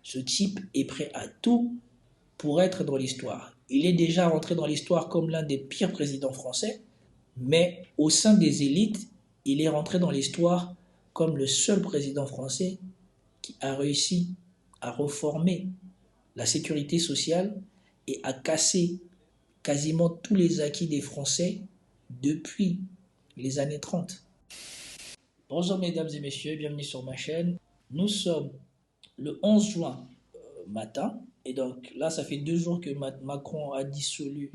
Ce type est prêt à tout pour être dans l'histoire. Il est déjà rentré dans l'histoire comme l'un des pires présidents français, mais au sein des élites, il est rentré dans l'histoire comme le seul président français qui a réussi à reformer la sécurité sociale et à casser quasiment tous les acquis des Français depuis les années 30. Bonjour mesdames et messieurs, bienvenue sur ma chaîne. Nous sommes le 11 juin matin, et donc là ça fait 2 jours que Macron a dissolu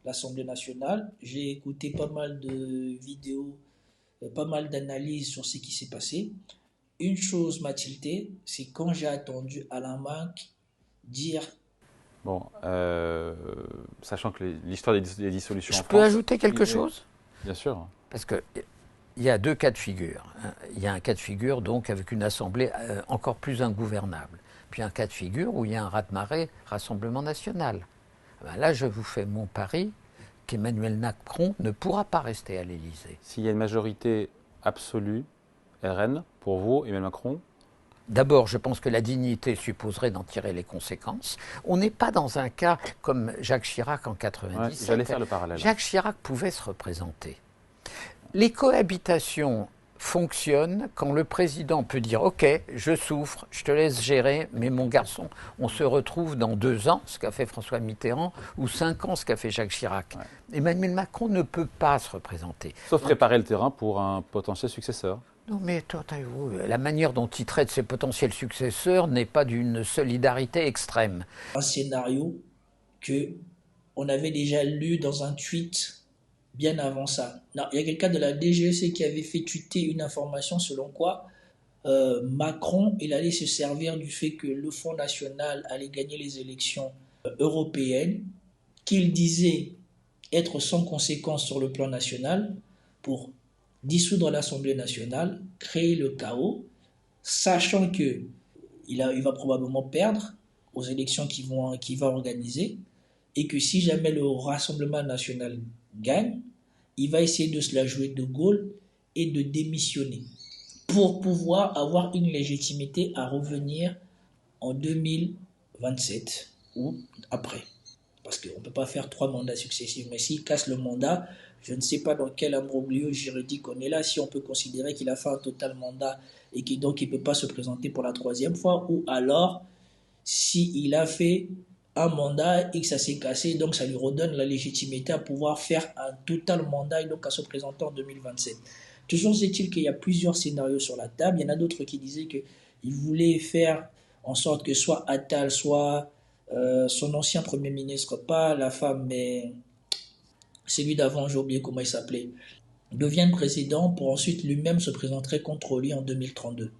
l'Assemblée nationale. J'ai écouté pas mal de vidéos, pas mal d'analyses sur ce qui s'est passé. Une chose m'a tilté, c'est quand j'ai attendu Alain Marc dire... Bon, sachant que l'histoire des dissolutions en France... Je peux ajouter quelque chose ? Bien sûr. Parce qu'il y a deux cas de figure. Il y a un cas de figure donc avec une assemblée encore plus ingouvernable. Puis un cas de figure où il y a un raz-de-marée Rassemblement national. Ben là, je vous fais mon pari qu'Emmanuel Macron ne pourra pas rester à l'Élysée. S'il y a une majorité absolue RN, pour vous, Emmanuel Macron? D'abord, je pense que la dignité supposerait d'en tirer les conséquences. On n'est pas dans un cas comme Jacques Chirac en 1997. Ouais, j'allais faire le parallèle. Jacques Chirac pouvait se représenter. Les cohabitations fonctionnent quand le président peut dire « Ok, je souffre, je te laisse gérer, mais mon garçon, on se retrouve dans 2 ans », ce qu'a fait François Mitterrand, ou 5 ans, ce qu'a fait Jacques Chirac. Ouais. Emmanuel Macron ne peut pas se représenter. Sauf préparer le terrain pour un potentiel successeur. Non mais la manière dont il traite ses potentiels successeurs n'est pas d'une solidarité extrême. Un scénario qu'on avait déjà lu dans un tweet bien avant ça. Non, il y a quelqu'un de la DGSE qui avait fait tweeter une information selon quoi Macron, il allait se servir du fait que le Front National allait gagner les élections européennes, qu'il disait être sans conséquence sur le plan national, pour dissoudre l'Assemblée nationale, créer le chaos, sachant qu'il va probablement perdre aux élections qu'il va organiser, et que si jamais le Rassemblement national gagne, il va essayer de se la jouer de Gaulle et de démissionner pour pouvoir avoir une légitimité à revenir en 2027 ou après. Parce qu'on ne peut pas faire 3 mandats successifs. Mais s'il casse le mandat, je ne sais pas dans quel imbroglio juridique on est là, si on peut considérer qu'il a fait un total mandat et qu'il donc il ne peut pas se présenter pour la 3e fois, ou alors s'il a fait un mandat et que ça s'est cassé, donc ça lui redonne la légitimité à pouvoir faire un total mandat et donc à se présenter en 2027. Toujours est-il qu'il y a plusieurs scénarios sur la table. Il y en a d'autres qui disaient qu'il voulait faire en sorte que soit Attal, soit son ancien premier ministre, pas la femme, mais celui d'avant, j'ai oublié comment il s'appelait, devienne président pour ensuite lui-même se présenterait contre lui en 2032.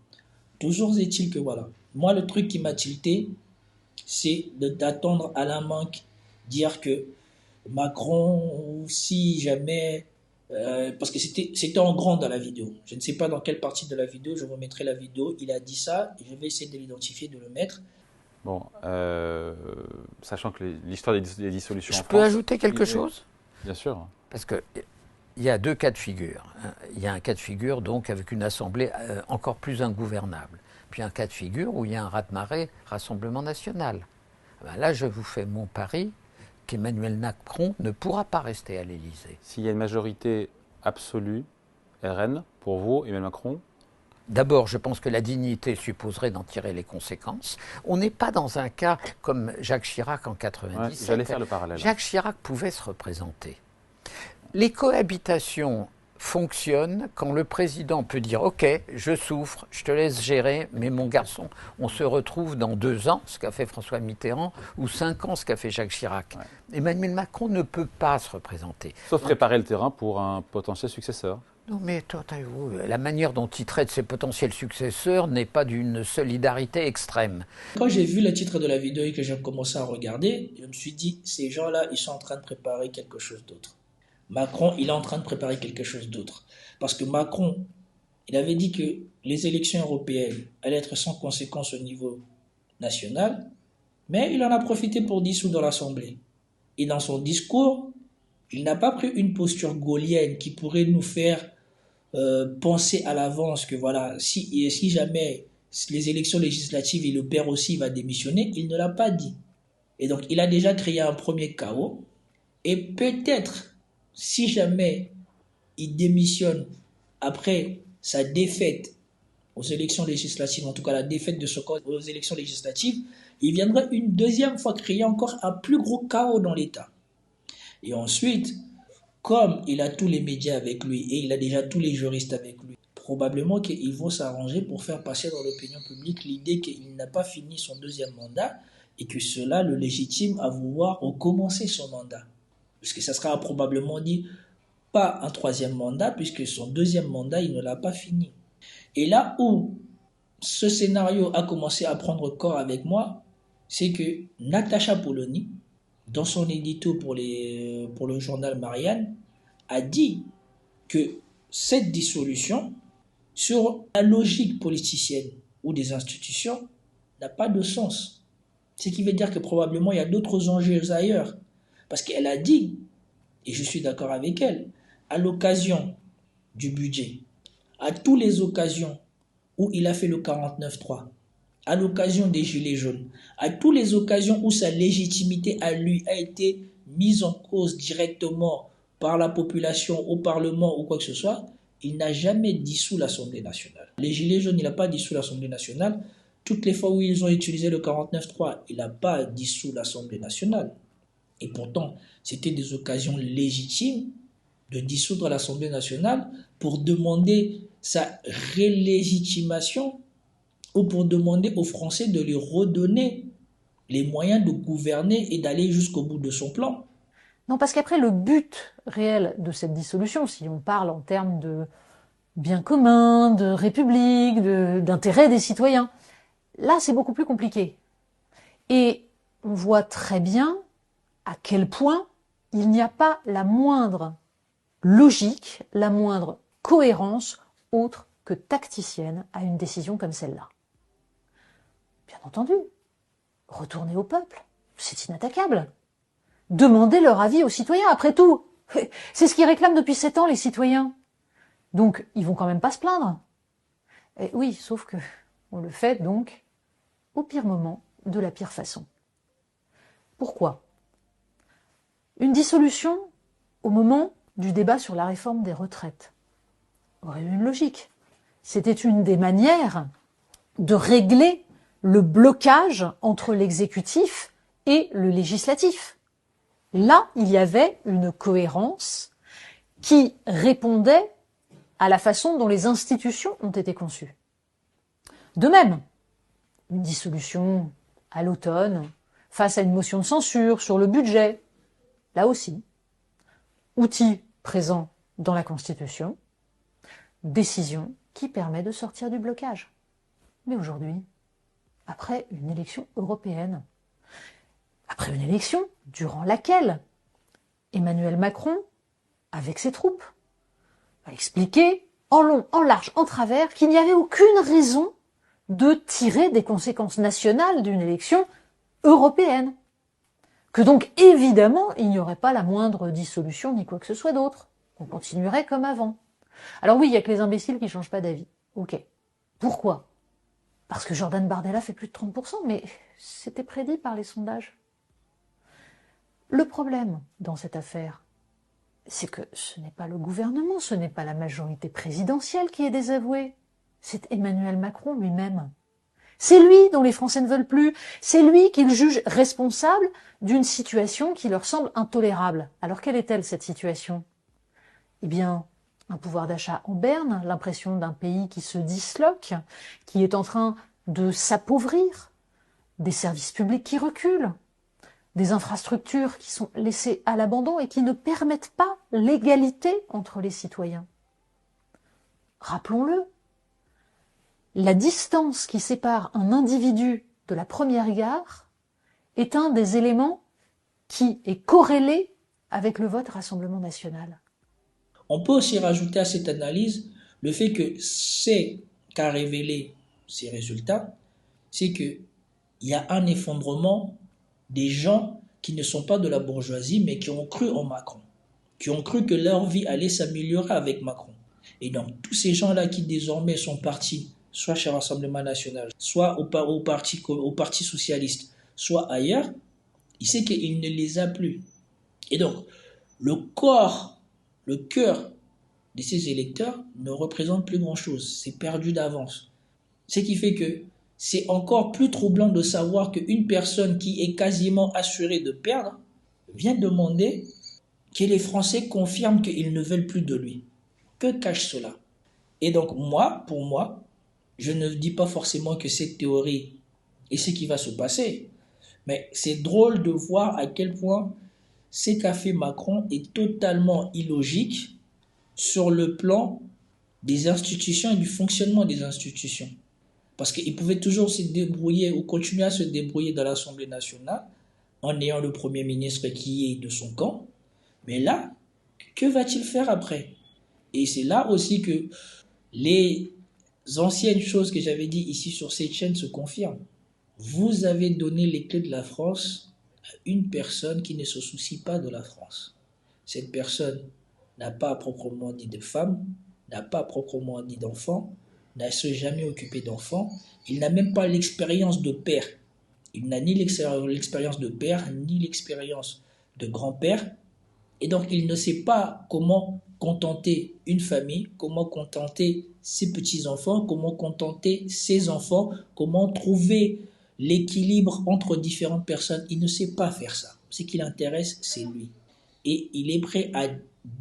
Toujours est-il que voilà. Moi, le truc qui m'a tilté, c'est d'attendre Alain Marc dire que Macron, si jamais... parce que c'était en grand dans la vidéo. Je ne sais pas dans quelle partie de la vidéo, je vous mettrai la vidéo. Il a dit ça, et je vais essayer de l'identifier, de le mettre. Bon, sachant que l'histoire des dissolutions en France... Je peux ajouter quelque chose ? Bien sûr. Parce qu'il y a deux cas de figure. Il y a un cas de figure donc avec une assemblée encore plus ingouvernable. Puis un cas de figure où il y a un raz-de-marée Rassemblement national. Ben là, je vous fais mon pari qu'Emmanuel Macron ne pourra pas rester à l'Élysée. S'il y a une majorité absolue RN, pour vous, Emmanuel Macron? D'abord, je pense que la dignité supposerait d'en tirer les conséquences. On n'est pas dans un cas comme Jacques Chirac en 1997. Ouais, j'allais faire le parallèle. Jacques Chirac pouvait se représenter. Les cohabitations fonctionnent quand le président peut dire « Ok, je souffre, je te laisse gérer, mais mon garçon, on se retrouve dans 2 ans », ce qu'a fait François Mitterrand, ou 5 ans, ce qu'a fait Jacques Chirac. Ouais. Emmanuel Macron ne peut pas se représenter. Sauf préparer le terrain pour un potentiel successeur. Non mais la manière dont il traite ses potentiels successeurs n'est pas d'une solidarité extrême. Quand j'ai vu le titre de la vidéo et que j'ai commencé à regarder, je me suis dit, ces gens-là, ils sont en train de préparer quelque chose d'autre. Macron, il est en train de préparer quelque chose d'autre. Parce que Macron, il avait dit que les élections européennes allaient être sans conséquence au niveau national, mais il en a profité pour dissoudre l'Assemblée. Et dans son discours, il n'a pas pris une posture gaulienne qui pourrait nous faire penser à l'avance que voilà, si jamais les élections législatives, il le perd aussi, il va démissionner, il ne l'a pas dit. Et donc, il a déjà créé un premier chaos. Et peut-être, si jamais il démissionne après sa défaite aux élections législatives, en tout cas la défaite de ce camp aux élections législatives, il viendrait une deuxième fois créer encore un plus gros chaos dans l'État. Et ensuite, comme il a tous les médias avec lui et il a déjà tous les juristes avec lui, probablement qu'ils vont s'arranger pour faire passer dans l'opinion publique l'idée qu'il n'a pas fini son deuxième mandat et que cela le légitime à vouloir recommencer son mandat. Puisque ça sera probablement dit pas un troisième mandat, puisque son deuxième mandat, il ne l'a pas fini. Et là où ce scénario a commencé à prendre corps avec moi, c'est que Natacha Polony, dans son édito pour le journal Marianne, a dit que cette dissolution, sur la logique politicienne ou des institutions, n'a pas de sens. Ce qui veut dire que probablement il y a d'autres enjeux ailleurs. Parce qu'elle a dit, et je suis d'accord avec elle, à l'occasion du budget, à toutes les occasions où il a fait le 49-3, à l'occasion des Gilets jaunes, à toutes les occasions où sa légitimité à lui a été mise en cause directement par la population, au Parlement ou quoi que ce soit, il n'a jamais dissous l'Assemblée nationale. Les Gilets jaunes, il n'a pas dissous l'Assemblée nationale. Toutes les fois où ils ont utilisé le 49-3, il n'a pas dissous l'Assemblée nationale. Et pourtant, c'était des occasions légitimes de dissoudre l'Assemblée nationale pour demander sa rélégitimation ou pour demander aux Français de lui redonner les moyens de gouverner et d'aller jusqu'au bout de son plan. Non, parce qu'après, le but réel de cette dissolution, si on parle en termes de bien commun, de république, d'intérêt des citoyens, là, c'est beaucoup plus compliqué. Et on voit très bien à quel point il n'y a pas la moindre logique, la moindre cohérence autre que tacticienne à une décision comme celle-là. Bien entendu, retourner au peuple, c'est inattaquable. Demandez leur avis aux citoyens, après tout. C'est ce qu'ils réclament depuis 7 ans, les citoyens. Donc, ils vont quand même pas se plaindre. Et oui, sauf que on le fait donc au pire moment, de la pire façon. Pourquoi ? Une dissolution au moment du débat sur la réforme des retraites aurait eu une logique. C'était une des manières de régler le blocage entre l'exécutif et le législatif. Là, il y avait une cohérence qui répondait à la façon dont les institutions ont été conçues. De même, une dissolution à l'automne, face à une motion de censure sur le budget, là aussi, outil présent dans la Constitution, décision qui permet de sortir du blocage. Mais aujourd'hui, après une élection européenne, après une élection durant laquelle Emmanuel Macron, avec ses troupes, a expliqué en long, en large, en travers qu'il n'y avait aucune raison de tirer des conséquences nationales d'une élection européenne. Que donc, évidemment, il n'y aurait pas la moindre dissolution ni quoi que ce soit d'autre. On continuerait comme avant. Alors oui, il n'y a que les imbéciles qui ne changent pas d'avis. Ok. Pourquoi ? Parce que Jordan Bardella fait plus de 30%, mais c'était prédit par les sondages. Le problème dans cette affaire, c'est que ce n'est pas le gouvernement, ce n'est pas la majorité présidentielle qui est désavouée. C'est Emmanuel Macron lui-même. C'est lui dont les Français ne veulent plus. C'est lui qu'ils jugent responsable d'une situation qui leur semble intolérable. Alors quelle est-elle cette situation ? Eh bien, un pouvoir d'achat en berne, l'impression d'un pays qui se disloque, qui est en train de s'appauvrir, des services publics qui reculent, des infrastructures qui sont laissées à l'abandon et qui ne permettent pas l'égalité entre les citoyens. Rappelons-le, la distance qui sépare un individu de la première gare est un des éléments qui est corrélé avec le vote Rassemblement national. On peut aussi rajouter à cette analyse le fait que c'est qu'a révélé ces résultats, c'est qu'il y a un effondrement des gens qui ne sont pas de la bourgeoisie, mais qui ont cru en Macron, qui ont cru que leur vie allait s'améliorer avec Macron. Et donc, tous ces gens-là qui désormais sont partis soit chez le Rassemblement national, soit au parti socialiste, soit ailleurs, il sait qu'il ne les a plus. Et donc, le cœur de ces électeurs ne représente plus grand-chose. C'est perdu d'avance. Ce qui fait que c'est encore plus troublant de savoir qu'une personne qui est quasiment assurée de perdre vient demander que les Français confirment qu'ils ne veulent plus de lui. Que cache cela? Et donc pour moi, je ne dis pas forcément que cette théorie est ce qui va se passer, mais c'est drôle de voir à quel point ce qu'a fait Macron est totalement illogique sur le plan des institutions et du fonctionnement des institutions. Parce qu'il pouvait toujours se débrouiller ou continuer à se débrouiller dans l'Assemblée nationale en ayant le Premier ministre qui est de son camp. Mais là, que va-t-il faire après? Et c'est là aussi que les anciennes choses que j'avais dit ici sur cette chaîne se confirment. Vous avez donné les clés de la France à une personne qui ne se soucie pas de la France. Cette personne n'a pas proprement dit de femme, n'a pas proprement dit d'enfant, n'a se jamais occupé d'enfant, il n'a même pas l'expérience de père. Il n'a ni l'expérience de père, ni l'expérience de grand-père, et donc il ne sait pas comment contenter une famille, comment contenter ses petits-enfants, comment contenter ses enfants, comment trouver l'équilibre entre différentes personnes. Il ne sait pas faire ça. Ce qui l'intéresse, c'est lui. Et il est prêt à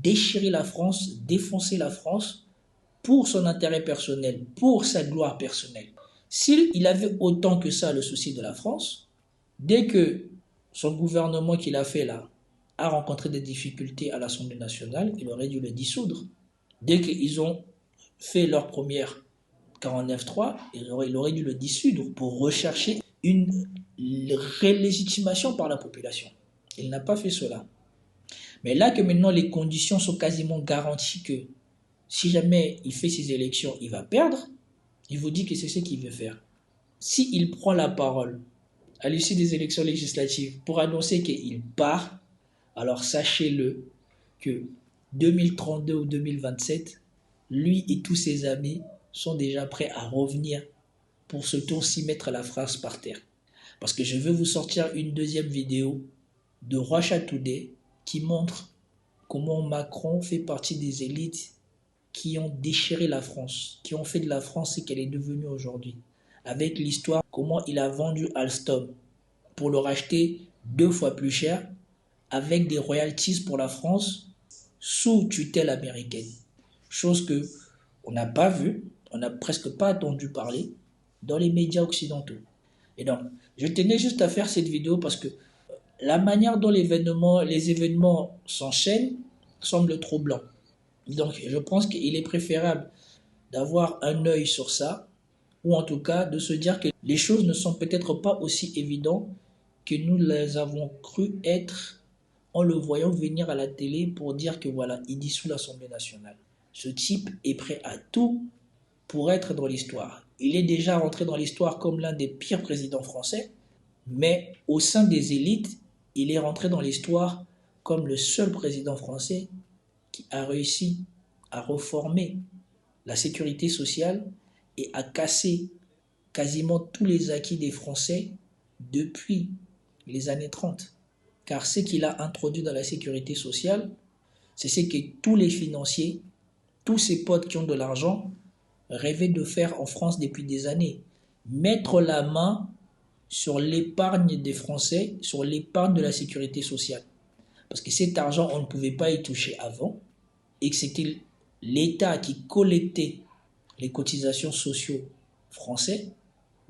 déchirer la France, défoncer la France pour son intérêt personnel, pour sa gloire personnelle. S'il avait autant que ça le souci de la France, dès que son gouvernement qu'il a fait là a rencontré des difficultés à l'Assemblée nationale, il aurait dû le dissoudre. Dès qu'ils ont fait leur première 49.3, il aurait dû le dissoudre pour rechercher une relégitimation par la population. Il n'a pas fait cela. Mais là que maintenant les conditions sont quasiment garanties que si jamais il fait ses élections, il va perdre, il vous dit que c'est ce qu'il veut faire. S'il prend la parole à l'issue des élections législatives pour annoncer qu'il part, alors sachez-le que 2032 ou 2027, lui et tous ses amis sont déjà prêts à revenir pour ce tour-ci mettre la France par terre. Parce que je veux vous sortir une deuxième vidéo de Russia Today qui montre comment Macron fait partie des élites qui ont déchiré la France, qui ont fait de la France ce qu'elle est devenue aujourd'hui. Avec l'histoire, comment il a vendu Alstom pour le racheter 2 fois plus cher, avec des royalties pour la France sous tutelle américaine. Chose que on n'a pas vue, on n'a presque pas entendu parler dans les médias occidentaux. Et donc, je tenais juste à faire cette vidéo parce que la manière dont les événements s'enchaînent semble troublant. Donc, je pense qu'il est préférable d'avoir un œil sur ça, ou en tout cas de se dire que les choses ne sont peut-être pas aussi évidentes que nous les avons cru être en le voyant venir à la télé pour dire que voilà, il dissout l'Assemblée nationale. Ce type est prêt à tout pour être dans l'histoire. Il est déjà rentré dans l'histoire comme l'un des pires présidents français, mais au sein des élites, il est rentré dans l'histoire comme le seul président français qui a réussi à reformer la sécurité sociale et à casser quasiment tous les acquis des Français depuis les années 30. Car ce qu'il a introduit dans la sécurité sociale, c'est ce que tous les financiers, tous ces potes qui ont de l'argent, rêvaient de faire en France depuis des années. Mettre la main sur l'épargne des Français, sur l'épargne de la sécurité sociale. Parce que cet argent, on ne pouvait pas y toucher avant, et que c'était l'État qui collectait les cotisations sociales françaises.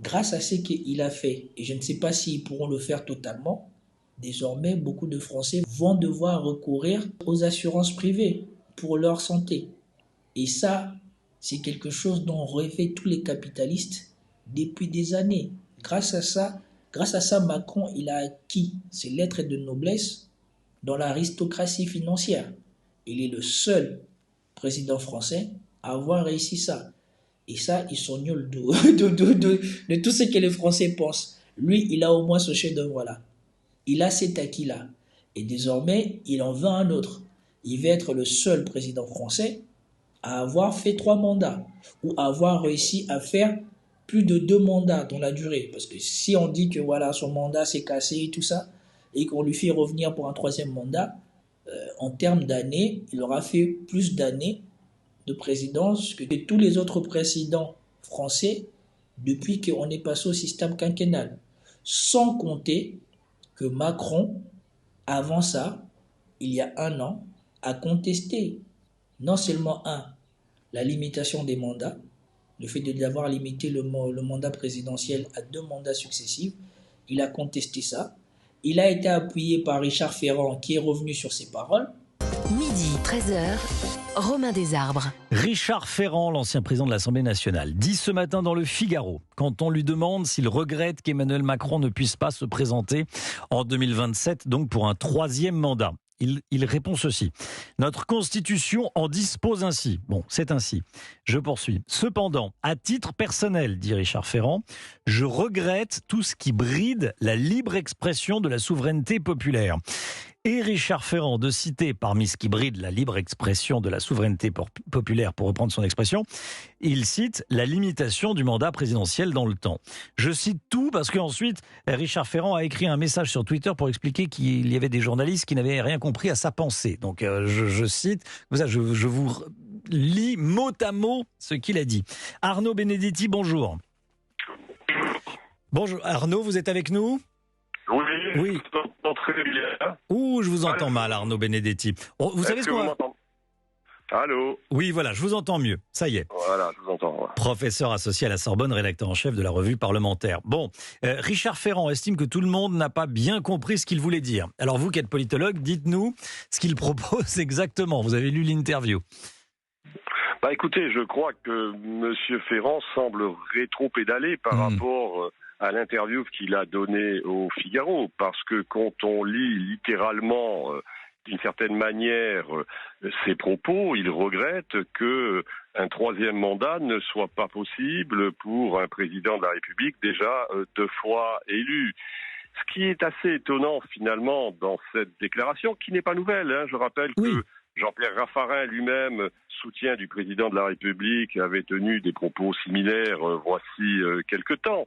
Grâce à ce qu'il a fait, et je ne sais pas s'ils pourront le faire totalement, désormais, beaucoup de Français vont devoir recourir aux assurances privées pour leur santé. Et ça, c'est quelque chose dont rêvaient tous les capitalistes depuis des années. Grâce à ça, Macron, il a acquis ses lettres de noblesse dans l'aristocratie financière. Il est le seul président français à avoir réussi ça. Et ça, ils sont nuls de tout ce que les Français pensent. Lui, il a au moins ce chef-d'œuvre-là. Il a cet acquis-là. Et désormais, il en veut un autre. Il veut être le seul président français à avoir fait 3 mandats ou à avoir réussi à faire plus de 2 mandats dans la durée. Parce que si on dit que voilà, son mandat s'est cassé et tout ça, et qu'on lui fait revenir pour un 3e mandat, en termes d'années, il aura fait plus d'années de présidence que tous les autres présidents français depuis qu'on est passé au système quinquennal. Sans compter que Macron, avant ça, il y a 1 an, a contesté non seulement la limitation des mandats, le fait d'avoir limité le mandat présidentiel à 2 mandats successifs, il a contesté ça. Il a été appuyé par Richard Ferrand qui est revenu sur ses paroles. Midi, 13h, Romain Desarbres. Richard Ferrand, l'ancien président de l'Assemblée nationale, dit ce matin dans le Figaro, quand on lui demande s'il regrette qu'Emmanuel Macron ne puisse pas se présenter en 2027, donc pour un 3e mandat. Il répond ceci. Notre Constitution en dispose ainsi. Bon, c'est ainsi. Je poursuis. Cependant, à titre personnel, dit Richard Ferrand, je regrette tout ce qui bride la libre expression de la souveraineté populaire. Et Richard Ferrand de citer parmi ce qui bride la libre expression de la souveraineté populaire, pour reprendre son expression, il cite la limitation du mandat présidentiel dans le temps. Je cite tout parce qu'ensuite, Richard Ferrand a écrit un message sur Twitter pour expliquer qu'il y avait des journalistes qui n'avaient rien compris à sa pensée. Donc je cite, je vous lis mot à mot ce qu'il a dit. Arnaud Benedetti, bonjour. Bonjour Arnaud, vous êtes avec nous ? Oui, je vous entends très bien. Ouh, je vous entends mal, Arnaud Benedetti. Vous savez ce qu'on va... Allô ? Oui, voilà, je vous entends mieux. Ça y est. Voilà, je vous entends. Ouais. Professeur associé à la Sorbonne, rédacteur en chef de la revue parlementaire. Bon, Richard Ferrand estime que tout le monde n'a pas bien compris ce qu'il voulait dire. Alors vous qui êtes politologue, dites-nous ce qu'il propose exactement. Vous avez lu l'interview. Écoutez, je crois que M. Ferrand semble rétro-pédaler par rapport à l'interview qu'il a donnée au Figaro, parce que quand on lit littéralement, d'une certaine manière, ses propos, il regrette que un 3e mandat ne soit pas possible pour un président de la République déjà 2 fois élu. Ce qui est assez étonnant finalement dans cette déclaration, qui n'est pas nouvelle, hein, je rappelle que Jean-Pierre Raffarin lui-même, soutien du président de la République, avait tenu des propos similaires voici quelque temps.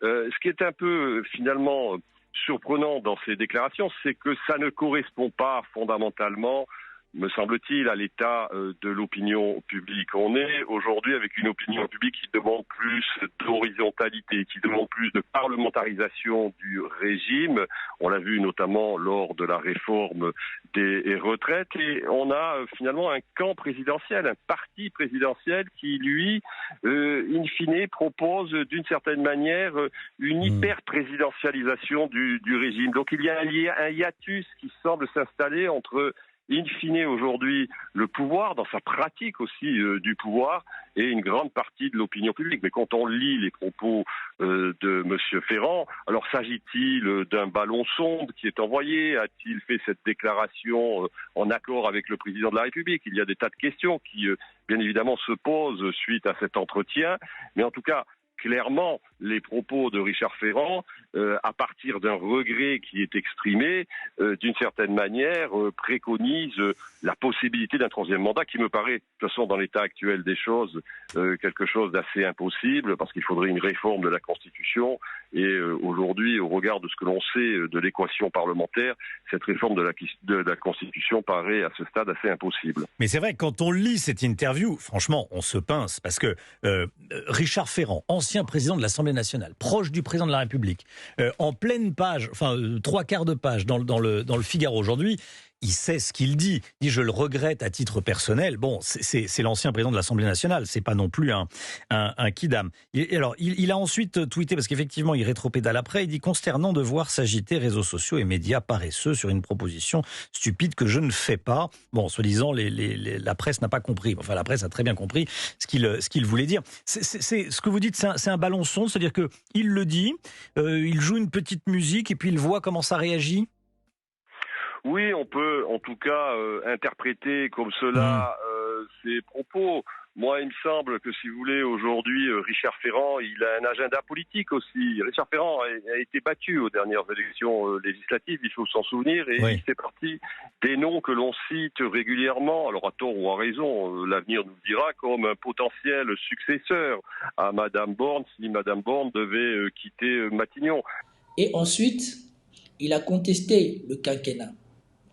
Ce qui est un peu finalement surprenant dans ces déclarations, c'est que ça ne correspond pas fondamentalement, me semble-t-il, à l'état de l'opinion publique. On est aujourd'hui avec une opinion publique qui demande plus d'horizontalité, qui demande plus de parlementarisation du régime. On l'a vu notamment lors de la réforme des retraites. Et on a finalement un camp présidentiel, un parti présidentiel qui, lui, in fine, propose d'une certaine manière une hyper-présidentialisation du régime. Donc il y a un hiatus qui semble s'installer entre in fine aujourd'hui le pouvoir, dans sa pratique aussi du pouvoir, et une grande partie de l'opinion publique. Mais quand on lit les propos de M. Ferrand, alors s'agit-il d'un ballon sonde qui est envoyé ? A-t-il fait cette déclaration en accord avec le président de la République ? Il y a des tas de questions qui, bien évidemment, se posent suite à cet entretien. Mais en tout cas, clairement, les propos de Richard Ferrand, à partir d'un regret qui est exprimé, d'une certaine manière, préconisent la possibilité d'un 3e mandat qui me paraît, de toute façon, dans l'état actuel des choses, quelque chose d'assez impossible, parce qu'il faudrait une réforme de la Constitution. Et aujourd'hui, au regard de ce que l'on sait de l'équation parlementaire, cette réforme de la Constitution paraît à ce stade assez impossible. Mais c'est vrai que quand on lit cette interview, franchement, on se pince, parce que Richard Ferrand, ancien président de l'Assemblée nationale, proche du président de la République, en pleine page, enfin 3/4 de page dans le Figaro aujourd'hui, il sait ce qu'il dit. Il dit, je le regrette à titre personnel. Bon, c'est l'ancien président de l'Assemblée nationale. C'est pas non plus un kidam. Alors, il a ensuite tweeté, parce qu'effectivement, il rétropédale après. Il dit, consternant de voir s'agiter réseaux sociaux et médias paresseux sur une proposition stupide que je ne fais pas. Bon, soi-disant, la presse n'a pas compris. Enfin, la presse a très bien compris ce qu'il voulait dire. Ce que vous dites, c'est un ballon sonde. C'est-à-dire que il le dit, il joue une petite musique et puis il voit comment ça réagit. Oui, on peut en tout cas interpréter comme cela ces propos. Moi, il me semble que, si vous voulez, aujourd'hui, Richard Ferrand, il a un agenda politique aussi. Richard Ferrand a été battu aux dernières élections législatives, il faut s'en souvenir, et Oui. il fait partie des noms que l'on cite régulièrement, alors à tort ou à raison, l'avenir nous le dira, comme un potentiel successeur à Madame Borne, si Madame Borne devait quitter Matignon. Et ensuite, il a contesté le quinquennat,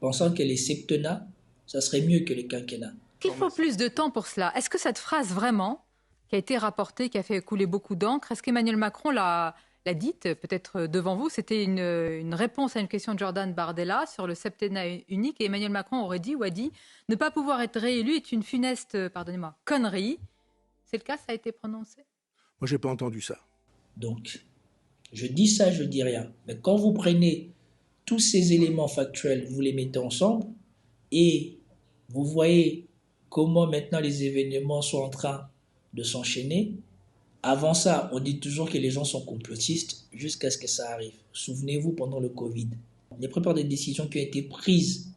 pensant que les septennats, ça serait mieux que les quinquennats. Il faut plus de temps pour cela. Est-ce que cette phrase vraiment, qui a été rapportée, qui a fait couler beaucoup d'encre, est-ce qu'Emmanuel Macron l'a dite, peut-être devant vous? C'était une réponse à une question de Jordan Bardella sur le septennat unique, et Emmanuel Macron aurait dit ou a dit ne pas pouvoir être réélu est une funeste, pardonnez-moi, connerie. C'est le cas, ça a été prononcé? Moi, j'ai pas entendu ça. Donc, je dis ça, je dis rien. Mais quand vous prenez tous ces éléments factuels, vous les mettez ensemble, et vous voyez comment maintenant les événements sont en train de s'enchaîner. Avant ça, on dit toujours que les gens sont complotistes jusqu'à ce que ça arrive. Souvenez-vous, pendant le Covid, les plupart des décisions qui ont été prises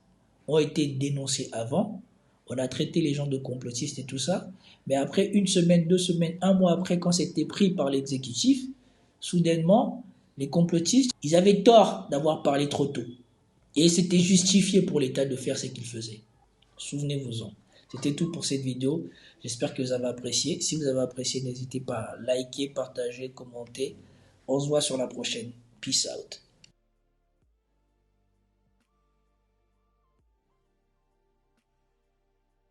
ont été dénoncées avant. On a traité les gens de complotistes et tout ça. Mais après, 1 semaine, 2 semaines, 1 mois après, quand c'était pris par l'exécutif, soudainement, les complotistes, ils avaient tort d'avoir parlé trop tôt. Et c'était justifié pour l'État de faire ce qu'il faisait. Souvenez-vous-en. C'était tout pour cette vidéo. J'espère que vous avez apprécié. Si vous avez apprécié, n'hésitez pas à liker, partager, commenter. On se voit sur la prochaine. Peace out.